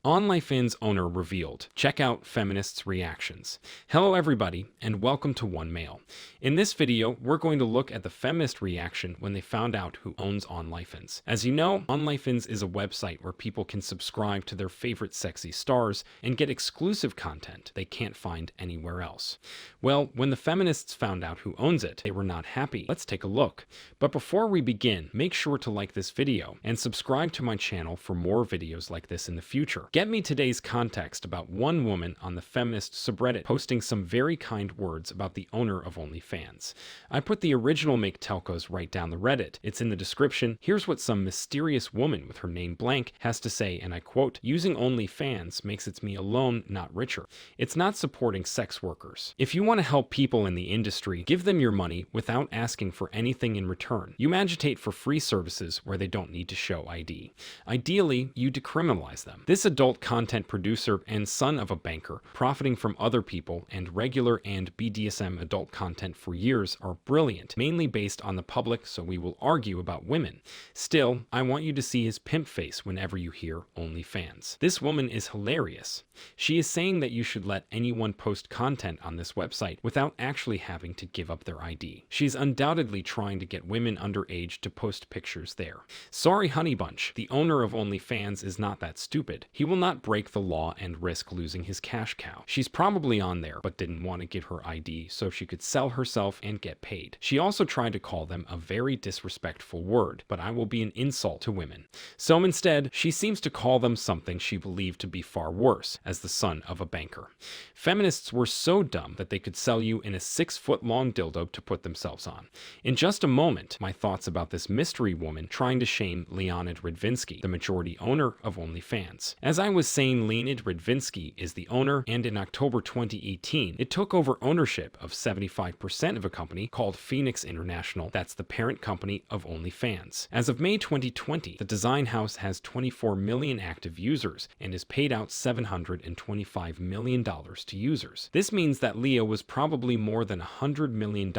OnlyFans owner revealed. Check out feminists' reactions. Hello everybody, and welcome to One Mail. In this video, we're going to look at the feminist reaction when they found out who owns OnlyFans. As you know, OnlyFans is a website where people can subscribe to their favorite sexy stars and get exclusive content they can't find anywhere else. Well, when the feminists found out who owns it, they were not happy. Let's take a look. But before we begin, make sure to like this video and subscribe to my channel for more videos like this in the future. Get me today's context about one woman on the feminist subreddit posting some very kind words about the owner of OnlyFans. I put the original Make Telcos right down the Reddit. It's in the description. Here's what some mysterious woman with her name blank has to say, and I quote, "Using OnlyFans makes it me alone, not richer. It's not supporting sex workers. If you want to help people in the industry, give them your money without asking for anything in return. You agitate for free services where they don't need to show ID. Ideally, you decriminalize them." This adult content producer and son of a banker, profiting from other people and regular and BDSM adult content for years, are brilliant, mainly based on the public, so we will argue about women. Still, I want you to see his pimp face whenever you hear OnlyFans. This woman is hilarious. She is saying that you should let anyone post content on this website without actually having to give up their ID. She's undoubtedly trying to get women underage to post pictures there. Sorry, Honey Bunch, the owner of OnlyFans is not that stupid. He will not break the law and risk losing his cash cow. She's probably on there, but didn't want to give her ID so she could sell herself and get paid. She also tried to call them a very disrespectful word, but I will be an insult to women. So instead, she seems to call them something she believed to be far worse, as the son of a banker. Feminists were so dumb that they could sell you in a 6-foot-long dildo to put themselves on. In just a moment, my thoughts about this mystery woman trying to shame Leonid Radvinsky, the majority owner of OnlyFans. As I was saying, Leonid Radvinsky is the owner, and in October 2018, it took over ownership of 75% of a company called Phoenix International. That's the parent company of OnlyFans. As of May 2020, the design house has 24 million active users and has paid out $725 million to users. This means that Leo was probably more than $100 million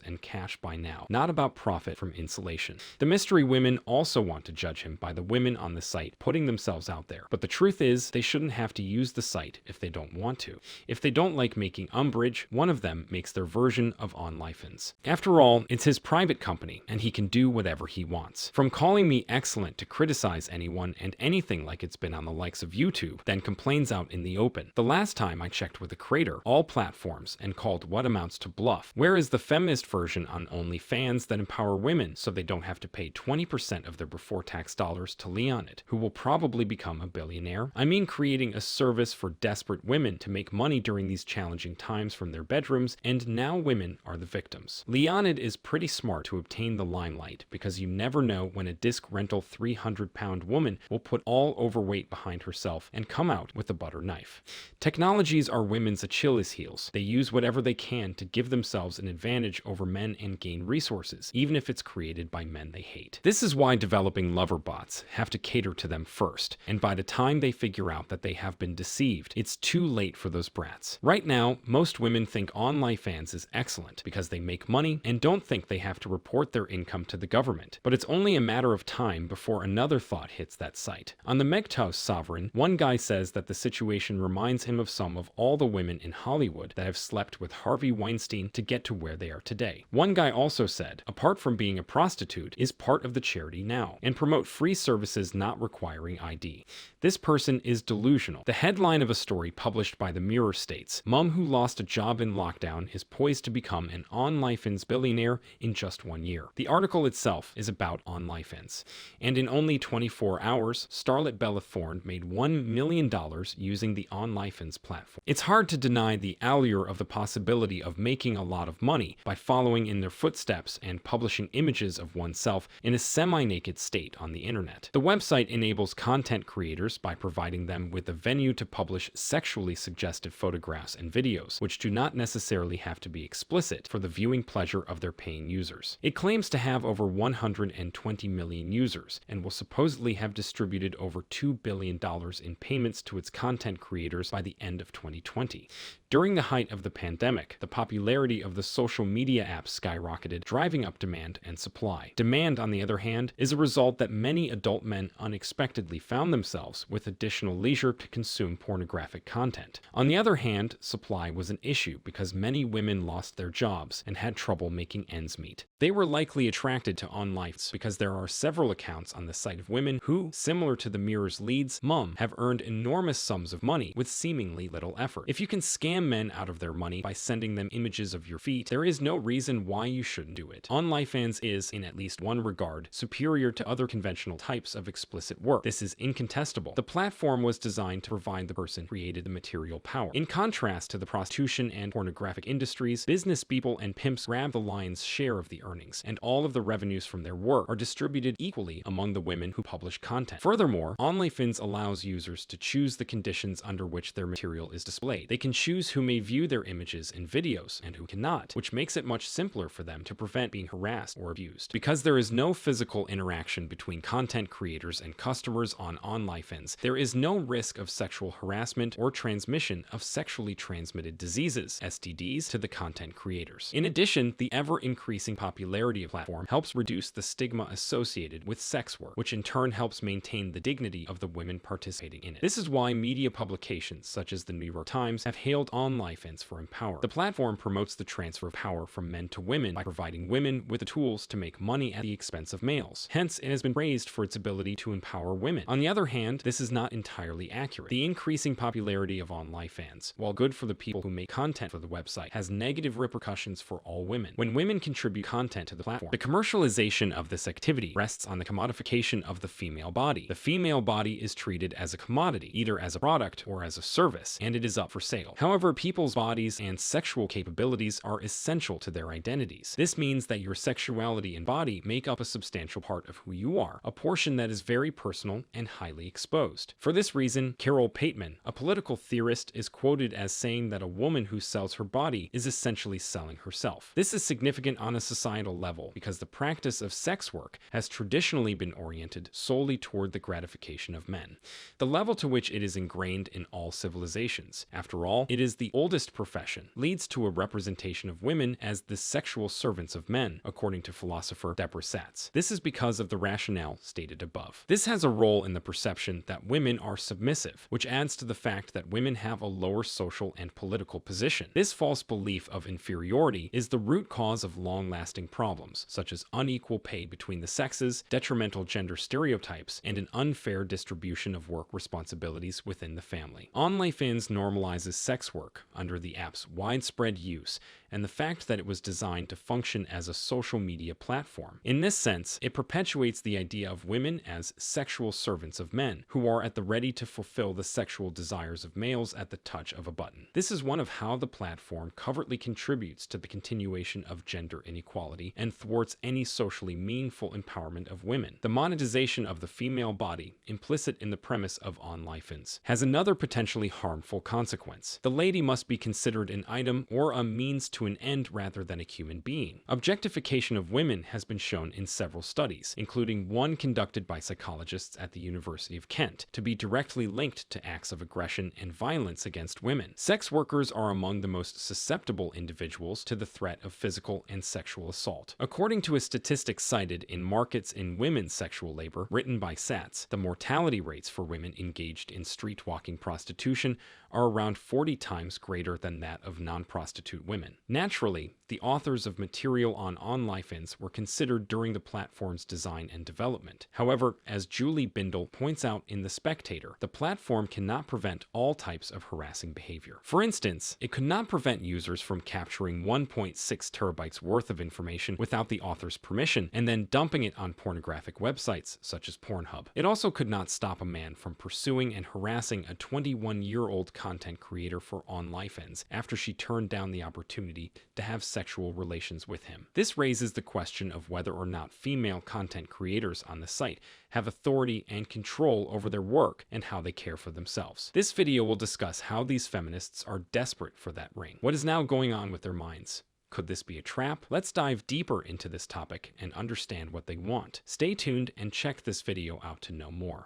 in cash by now, not about profit from insulation. The mystery women also want to judge him by the women on the site putting themselves out there, but the truth is they shouldn't have to use the site if they don't want to. If they don't like making umbrage, one of them makes their version of OnlyFans. After all, it's his private company, and he can do whatever he wants. From calling me excellent to criticize anyone and anything like it's been on the likes of YouTube, then complains out in the open. The last time I checked with the creator, all platforms, and called what amounts to bluff. Where is the feminist version on OnlyFans that empower women so they don't have to pay 20% of their before-tax dollars to Leonid, who will probably become a billionaire? I mean, creating a service for desperate women to make money during these challenging times from their bedrooms, and now women are the victims. Leonid is pretty smart to obtain the limelight, because you never know when a disc rental 300-pound woman will put all overweight behind herself and come out with a butter knife. Technologies are women's Achilles heels. They use whatever they can to give themselves an advantage over men and gain resources, even if it's created by men they hate. This is why developing lover bots have to cater to them first, and by the time they figure out that they have been deceived, it's too late for those brats. Right now, most women think OnlyFans is excellent because they make money and don't think they have to report their income to the government. But it's only a matter of time before another thought hits that site. On the MGTOW Sovereign, one guy says that the situation reminds him of some of all the women in Hollywood that have slept with Harvey Weinstein to get to where they are today. One guy also said, apart from being a prostitute, is part of the charity now, and promote free services not requiring ID. This person is delusional. The headline of a story published by The Mirror states, "Mom who lost a job in lockdown is poised to become an OnlyFans billionaire in just 1 year." The article itself is about OnlyFans. And in only 24 hours, starlet Bella Thorne made $1 million using the OnlyFans platform. It's hard to deny the allure of the possibility of making a lot of money by following in their footsteps and publishing images of oneself in a semi-naked state on the internet. The website enables content creators by providing them with a venue to publish sexually suggestive photographs and videos, which do not necessarily have to be explicit for the viewing pleasure of their paying users. It claims to have over 120 million users and will supposedly have distributed over $2 billion in payments to its content creators by the end of 2020. During the height of the pandemic, the popularity of the social media apps skyrocketed, driving up demand and supply. Demand, on the other hand, is a result that many adult men unexpectedly found themselves with a additional leisure to consume pornographic content. On the other hand, supply was an issue because many women lost their jobs and had trouble making ends meet. They were likely attracted to OnlyFans because there are several accounts on the site of women who, similar to the Mirror's lead's mom, have earned enormous sums of money with seemingly little effort. If you can scam men out of their money by sending them images of your feet, there is no reason why you shouldn't do it. OnlyFans is, in at least one regard, superior to other conventional types of explicit work. This is incontestable. The platform was designed to provide the person who created the material power. In contrast to the prostitution and pornographic industries, business people and pimps grab the lion's share of the earnings, and all of the revenues from their work are distributed equally among the women who publish content. Furthermore, OnlyFans allows users to choose the conditions under which their material is displayed. They can choose who may view their images and videos and who cannot, which makes it much simpler for them to prevent being harassed or abused. Because there is no physical interaction between content creators and customers on OnlyFans, there is no risk of sexual harassment or transmission of sexually transmitted diseases, STDs, to the content creators. In addition, the ever-increasing popularity of the platform helps reduce the stigma associated with sex work, which in turn helps maintain the dignity of the women participating in it. This is why media publications such as the New York Times have hailed OnlyFans for empowerment. The platform promotes the transfer of power from men to women by providing women with the tools to make money at the expense of males. Hence, it has been praised for its ability to empower women. On the other hand, this is not entirely accurate. The increasing popularity of OnlyFans, while good for the people who make content for the website, has negative repercussions for all women. When women contribute content to the platform, the commercialization of this activity rests on the commodification of the female body. The female body is treated as a commodity, either as a product or as a service, and it is up for sale. However, people's bodies and sexual capabilities are essential to their identities. This means that your sexuality and body make up a substantial part of who you are, a portion that is very personal and highly exposed. For this reason, Carol Pateman, a political theorist, is quoted as saying that a woman who sells her body is essentially selling herself. This is significant on a societal level because the practice of sex work has traditionally been oriented solely toward the gratification of men, the level to which it is ingrained in all civilizations. After all, it is the oldest profession, leads to a representation of women as the sexual servants of men, according to philosopher Deborah Satz. This is because of the rationale stated above. This has a role in the perception that women are submissive, which adds to the fact that women have a lower social and political position. This false belief of inferiority is the root cause of long-lasting problems, such as unequal pay between the sexes, detrimental gender stereotypes, and an unfair distribution of work responsibilities within the family. OnlyFans normalizes sex work under the app's widespread use and the fact that it was designed to function as a social media platform. In this sense, it perpetuates the idea of women as sexual servants of men, who are at the ready to fulfill the sexual desires of males at the touch of a button. This is one of how the platform covertly contributes to the continuation of gender inequality and thwarts any socially meaningful empowerment of women. The monetization of the female body, implicit in the premise of OnlyFans, has another potentially harmful consequence. The lady must be considered an item or a means to an end rather than a human being. Objectification of women has been shown in several studies, including one conducted by psychologists at the University of Kent, to be directly linked to acts of aggression and violence against women. Sex workers are among the most susceptible individuals to the threat of physical and sexual assault. According to a statistic cited in Markets in Women's Sexual Labor, written by Satz, the mortality rates for women engaged in street-walking prostitution are around 40 times greater than that of non-prostitute women. Naturally, the authors of material on OnlyFans were considered during the platform's design and development. However, as Julie Bindel points out in The Spectator, the platform cannot prevent all types of harassing behavior. For instance, it could not prevent users from capturing 1.6 terabytes worth of information without the author's permission and then dumping it on pornographic websites such as Pornhub. It also could not stop a man from pursuing and harassing a 21-year-old content creator for OnlyFans after she turned down the opportunity to have sexual relations with him. This raises the question of whether or not female content creators on the site have authority and control over their work and how they care for themselves. This video will discuss how these feminists are desperate for that ring. What is now going on with their minds? Could this be a trap? Let's dive deeper into this topic and understand what they want. Stay tuned and check this video out to know more.